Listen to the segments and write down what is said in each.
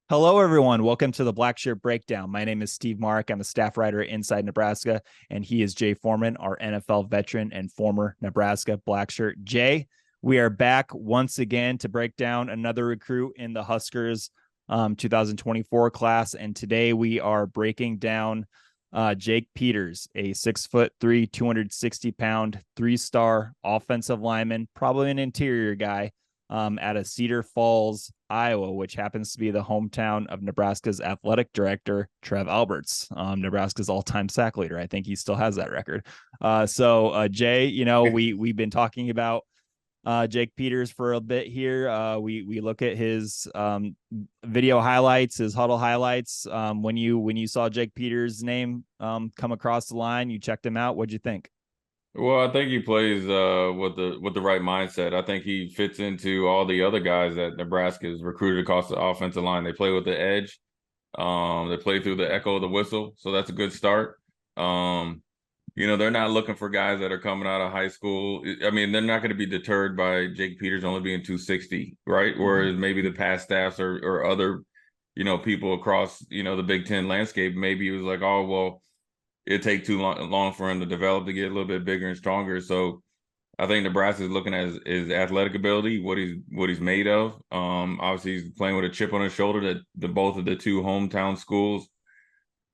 Hello, everyone. Welcome to the Blackshirt Breakdown. My name is Steve Marik. I'm a staff writer at Inside Nebraska, and he is Jay Foreman, our NFL veteran and former Nebraska Blackshirt. Jay, we are back once again to break down another recruit in the Huskers 2024 class, and today we are breaking down Jake Peters, a 6'3", 260-pound, three-star offensive lineman, probably an interior guy out of Cedar Falls, Iowa, which happens to be the hometown of Nebraska's athletic director, Trev Alberts, Nebraska's all-time sack leader. I think he still has that record. Jay, we've been talking about Jake Peters for a bit here. We look at his video highlights, his huddle highlights. When you saw Jake Peters' name come across the line, you checked him out. What'd you think? Well, I think he plays with the right mindset. I think he fits into all the other guys that Nebraska has recruited across the offensive line. They play with the edge. They play through the echo of the whistle, so that's a good start. They're not looking for guys that are coming out of high school. I mean, they're not going to be deterred by Jake Peters only being 260, right? Whereas maybe the past staffs or other, people across, the Big Ten landscape, maybe it was like, oh, well, it'd take too long for him to develop to get a little bit bigger and stronger. So I think Nebraska is looking at his athletic ability, what he's made of. Obviously he's playing with a chip on his shoulder that both of the two hometown schools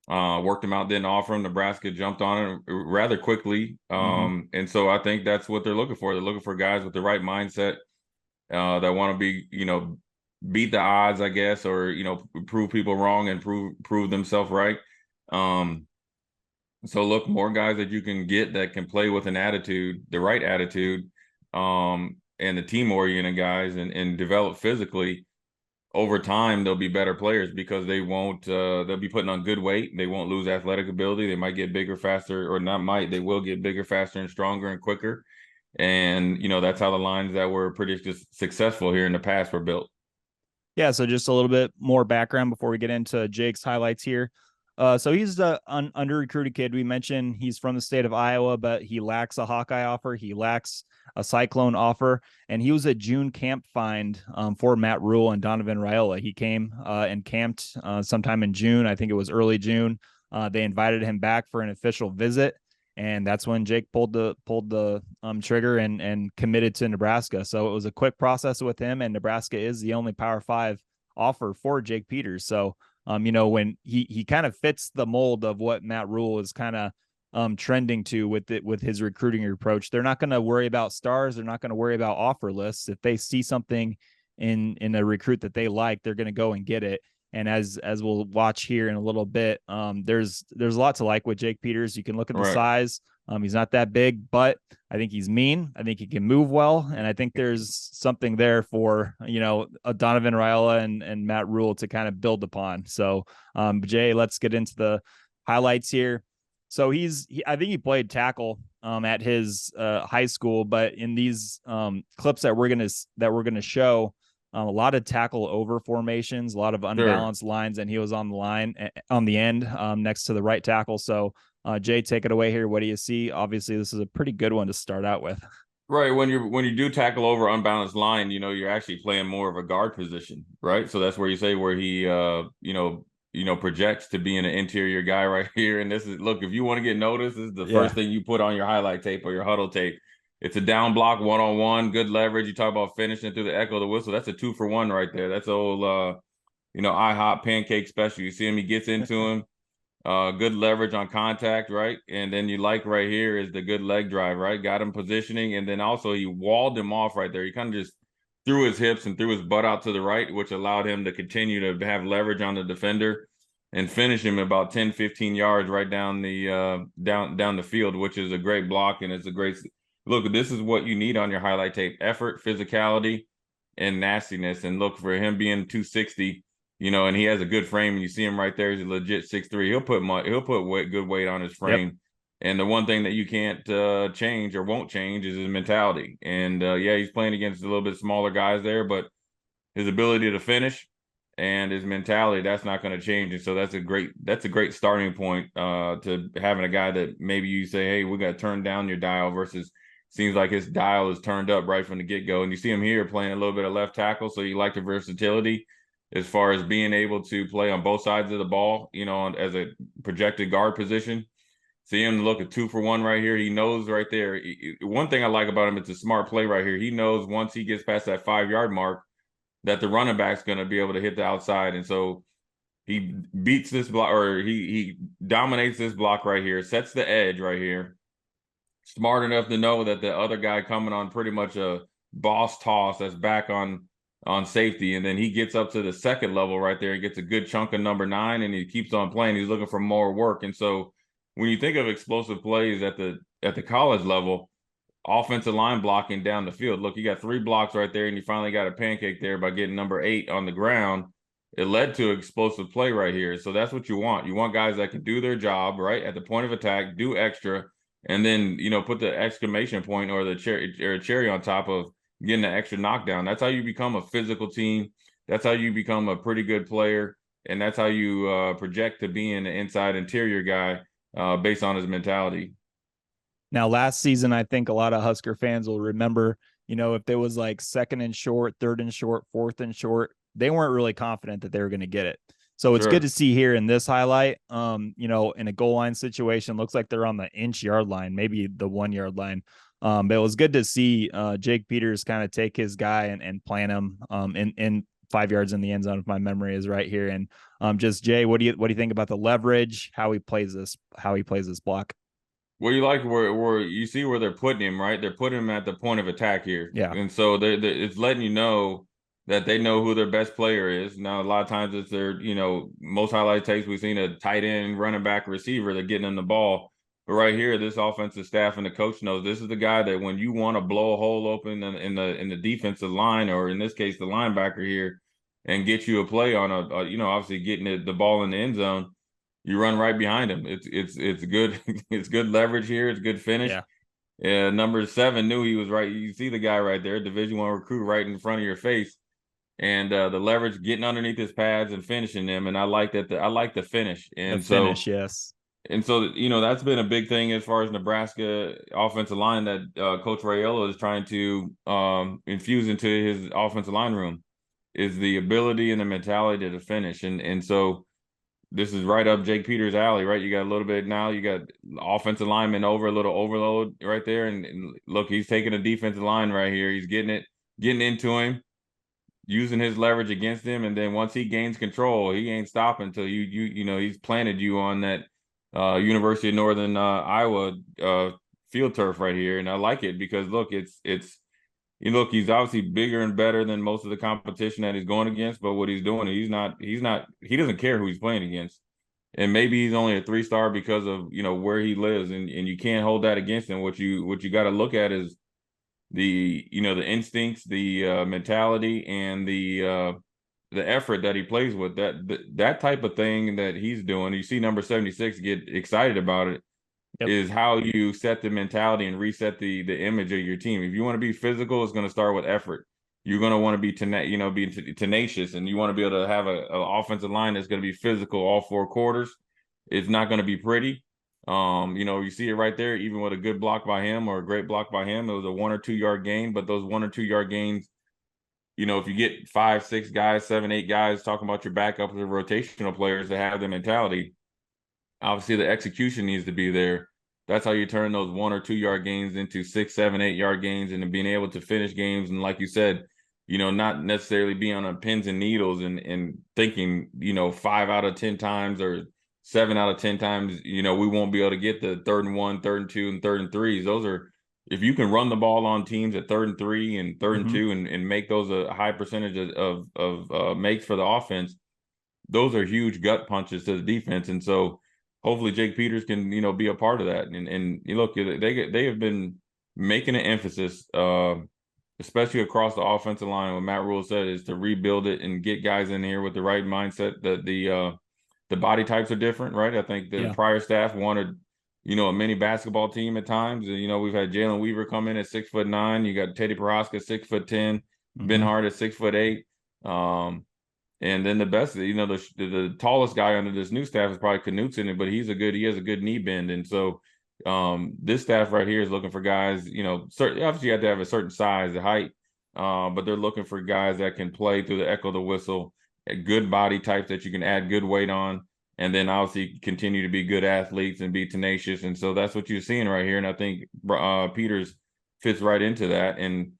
worked him out, didn't offer him. Nebraska jumped on it rather quickly. And so I think that's what they're looking for. They're looking for guys with the right mindset that want to be, beat the odds, I guess, or, prove people wrong and prove themselves right. So look, more guys that you can get that can play with an attitude, the right attitude, and the team-oriented guys and develop physically. Over time, they'll be better players because they'll be putting on good weight. They won't lose athletic ability. They might get bigger, faster, or not might, they will get bigger, faster, and stronger and quicker. And, that's how the lines that were pretty successful here in the past were built. Yeah, so just a little bit more background before we get into Jake's highlights here. So he's an under-recruited kid. We mentioned he's from the state of Iowa, but he lacks a Hawkeye offer. He lacks a Cyclone offer, and he was a June camp find for Matt Rhule and Donovan Raiola. He came and camped sometime in June. I think it was early June. They invited him back for an official visit, and that's when Jake pulled the trigger and committed to Nebraska. So it was a quick process with him, and Nebraska is the only Power 5 offer for Jake Peters. So when he kind of fits the mold of what Matt Rhule is kind of trending to with his recruiting approach. They're not going to worry about stars. They're not going to worry about offer lists. If they see something in a recruit that they like, they're going to go and get it. And as we'll watch here in a little bit, there's a lot to like with Jake Peters. You can look at the size. He's not that big, but I think he's mean. I think he can move well, and I think there's something there for a Donovan Raiola and Matt Rhule to kind of build upon. So, Jay, let's get into the highlights here. So I think he played tackle at his high school, but in these clips that we're gonna show, a lot of tackle over formations, a lot of unbalanced lines, and he was on the line on the end next to the right tackle. So, Jay, take it away here. What do you see? Obviously, this is a pretty good one to start out with. Right. When you do tackle over unbalanced line, you're actually playing more of a guard position, right? So that's where you say where he projects to being an interior guy right here. And this is, look, if you want to get noticed, this is the first thing you put on your highlight tape or your huddle tape. It's a down block, one-on-one, good leverage. You talk about finishing through the echo of the whistle. That's a 2-for-1 right there. That's old IHOP pancake special. You see him, he gets into him. Good leverage on contact, right? And then you like right here is the good leg drive, right? Got him positioning, and then also he walled him off right there. He kind of just threw his hips and threw his butt out to the right, which allowed him to continue to have leverage on the defender and finish him about 10, 15 yards right down the down the field, which is a great block, and it's a great look. This is what you need on your highlight tape: effort, physicality, and nastiness. And look, for him being 260. And he has a good frame. And you see him right there. He's a legit 6'3". He'll put good weight on his frame. Yep. And the one thing that you can't change or won't change is his mentality. And he's playing against a little bit smaller guys there, but his ability to finish and his mentality, that's not going to change. And so that's a great starting point to having a guy that maybe you say, hey, we got to turn down your dial versus seems like his dial is turned up right from the get-go. And you see him here playing a little bit of left tackle, so you like the versatility. as far as being able to play on both sides of the ball, as a projected guard position. See him look at 2-for-1 right here. He knows right there. One thing I like about him, it's a smart play right here. He knows once he gets past that 5-yard mark that the running back's going to be able to hit the outside. And so he beats this block, or he dominates this block right here, sets the edge right here. Smart enough to know that the other guy coming on pretty much a boss toss that's back on safety, and then he gets up to the second level right there and gets a good chunk of number 9, and he keeps on playing. He's looking for more work. And so when you think of explosive plays at the college level, offensive line blocking down the field, look, you got 3 blocks right there, and you finally got a pancake there by getting number 8 on the ground. It led to an explosive play right here. So that's what you want. You want guys that can do their job right at the point of attack, do extra, and then put the exclamation point or the cherry on top of getting an extra knockdown. That's how you become a physical team. That's how you become a pretty good player, and that's how you project to being an inside interior guy based on his mentality. Now, last season, I think a lot of Husker fans will remember, if there was like 2nd and short, 3rd and short, 4th and short, they weren't really confident that they were going to get it. So it's good to see here in this highlight, in a goal line situation, looks like they're on the inch-yard line, maybe the 1-yard line. But it was good to see Jake Peters kind of take his guy and plant him in 5 yards in the end zone, if my memory is right here. And just Jay, what do you think about the leverage, how he plays this block? Well, you like where you see where they're putting him, right? They're putting him at the point of attack here. Yeah. And so it's letting you know that they know who their best player is. Now, a lot of times it's their, most highlight tapes, we've seen a tight end, running back, receiver, they're getting them the ball. But right here, this offensive staff and the coach knows this is the guy that when you want to blow a hole open in the defensive line, or in this case, the linebacker here, and get you a play on obviously getting the ball in the end zone, you run right behind him. It's good. It's good leverage here. It's good finish. Yeah. Number 7 knew he was right. You see the guy right there, Division I recruit right in front of your face. And the leverage, getting underneath his pads and finishing them. And I like that. I like the finish. And the finish, yes. And so, that's been a big thing as far as Nebraska offensive line that Coach Rhule is trying to infuse into his offensive line room, is the ability and the mentality to finish. And so this is right up Jake Peters' alley, right? You got a little bit now. You got offensive lineman over, a little overload right there. And look, he's taking a defensive line right here. He's getting into him, using his leverage against him. And then once he gains control, he ain't stopping until he's planted you on that University of Northern Iowa field turf right here. And I like it because look, he's obviously bigger and better than most of the competition that he's going against, but what he's doing, he doesn't care who he's playing against. And maybe he's only a 3-star because of, where he lives, and you can't hold that against him. What you got to look at is the instincts, the mentality, and the effort that he plays with. That type of thing that he's doing, you see number 76 get excited about it. Yep. Is how you set the mentality and reset the image of your team. If you want to be physical, it's going to start with effort. You're going to want to be tenacious, and you want to be able to have an offensive line that's going to be physical all 4 quarters. It's not going to be pretty. You see it right there, even with a good block by him or a great block by him, it was a 1 or 2 yard gain. But those 1 or 2 yard gains, if you get 5, 6 guys, 7, 8 guys, talking about your backups or rotational players that have the mentality, obviously the execution needs to be there. That's how you turn those 1 or 2 yard gains into 6, 7, 8 yard gains, and then being able to finish games. And like you said, not necessarily be on pins and needles and thinking, 5 out of 10 times or 7 out of 10 times, we won't be able to get the 3rd and 1, 3rd and 2, and 3rd and 3s. Those are, if you can run the ball on teams at 3rd and 3 and 3rd and 2 and make those a high percentage of makes for the offense, those are huge gut punches to the defense. And so hopefully Jake Peters can, be a part of that. And look, they have been making an emphasis, especially across the offensive line. What Matt Rhule said is to rebuild it and get guys in here with the right mindset. That the body types are different, right? I think the prior staff wanted, a mini basketball team at times. And, we've had Jalen Weaver come in at 6'9". You got Teddy Prohaska 6'10", Ben Hart at 6'8". And then the best, the tallest guy under this new staff is probably Knutson, but he has a good knee bend. And so this staff right here is looking for guys, obviously you have to have a certain size, the height, but they're looking for guys that can play through the echo of the whistle good body types that you can add good weight on, and then obviously continue to be good athletes and be tenacious. And so that's what you're seeing right here. And I think Peters fits right into that. And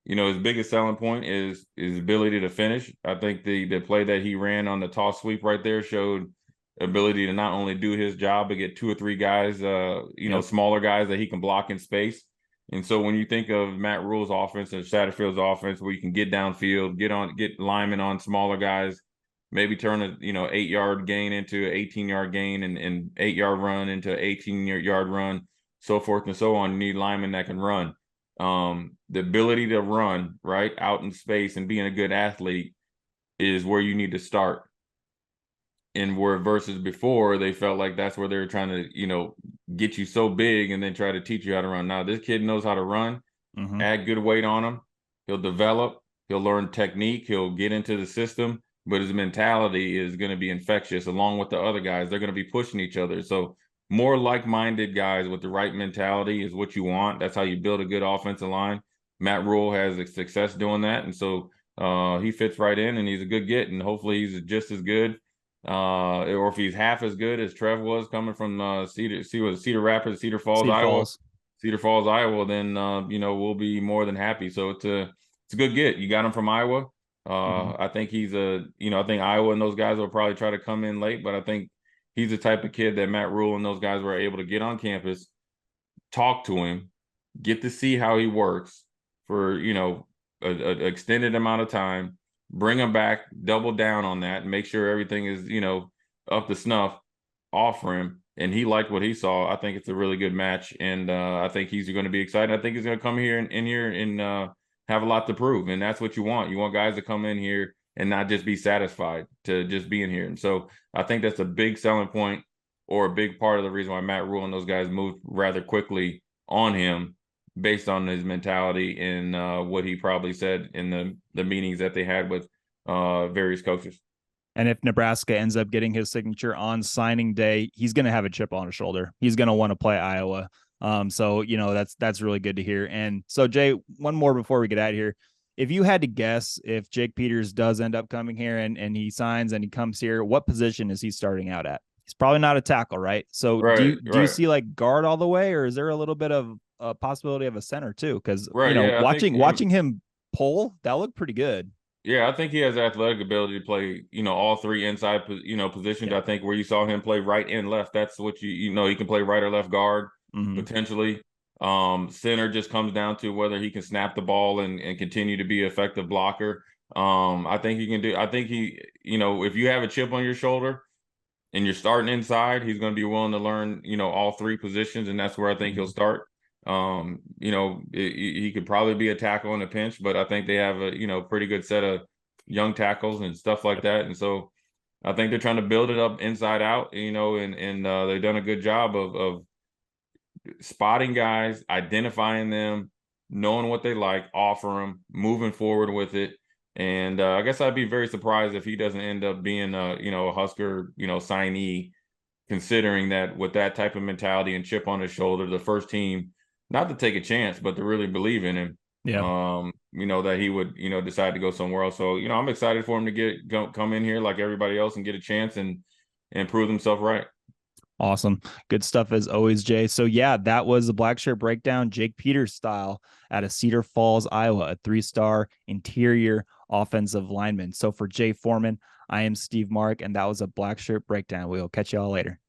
his biggest selling point is his ability to finish. I think the play that he ran on the toss sweep right there showed ability to not only do his job but get 2 or 3 guys, smaller guys that he can block in space. And so when you think of Matt Rhule's offense and Satterfield's offense, where you can get downfield, get linemen on smaller guys, maybe turn a 8-yard gain into an 18-yard gain, and 8-yard run into an 18-yard run, so forth and so on. You need linemen that can run. The ability to run right out in space and being a good athlete is where you need to start. And where versus before, they felt like that's where they were trying to, get you so big and then try to teach you how to run. Now, this kid knows how to run, add good weight on him. He'll develop, he'll learn technique, he'll get into the system, but his mentality is going to be infectious along with the other guys. They're going to be pushing each other. So more like-minded guys with the right mentality is what you want. That's how you build a good offensive line. Matt Rhule has success doing that. And so he fits right in, and he's a good get, and hopefully he's just as good. Or if he's half as good as Trev was coming from Cedar Rapids, Cedar Falls, Iowa. Cedar Falls, Iowa, then we'll be more than happy. So it's a good get. You got him from Iowa. I think he's I think Iowa and those guys will probably try to come in late, but I think he's the type of kid that Matt Rhule and those guys were able to get on campus, talk to him, get to see how he works for an extended amount of time. Bring him back, double down on that, and make sure everything is, up to snuff, offer him. And he liked what he saw. I think it's a really good match. And I think he's going to be excited. I think he's going to come here and have a lot to prove. And that's what you want. You want guys to come in here and not just be satisfied to just being here. And so I think that's a big selling point, or a big part of the reason why Matt Rhule and those guys moved rather quickly on him, based on his mentality and what he probably said in the meetings that they had with various coaches. And if Nebraska ends up getting his signature on signing day, he's going to have a chip on his shoulder. He's going to want to play Iowa. So that's really good to hear. And so, Jay, one more before we get out of here. If you had to guess, if Jake Peters does end up coming here and he signs and he comes here, what position is he starting out at? He's probably not a tackle, right? So do you see like guard all the way, or is there a little bit of a possibility of a center too? Because watching him pull, that looked pretty good. Yeah, I think he has athletic ability to play, all 3 inside, positions. Yeah. I think where you saw him play right and left, that's what he can play right or left guard, potentially. Center just comes down to whether he can snap the ball and continue to be an effective blocker. I think he can do. I think if you have a chip on your shoulder and you're starting inside, he's going to be willing to learn, all 3 positions, and that's where I think he'll start. He could probably be a tackle in a pinch, but I think they have a pretty good set of young tackles and stuff like that. And so I think they're trying to build it up inside out, and they've done a good job of spotting guys, identifying them, knowing what they like, offer them, moving forward with it. And I guess I'd be very surprised if he doesn't end up being a Husker signee, considering that with that type of mentality and chip on his shoulder, the first team, not to take a chance, but to really believe in him. Yeah. That he would, decide to go somewhere else. So, I'm excited for him to come in here like everybody else and get a chance and prove himself right. Awesome. Good stuff as always, Jay. So yeah, that was the Blackshirt breakdown, Jake Peters style, out of Cedar Falls, Iowa, a 3-star interior offensive lineman. So for Jay Foreman, I am Steve Marik, and that was a Blackshirt breakdown. We'll catch you all later.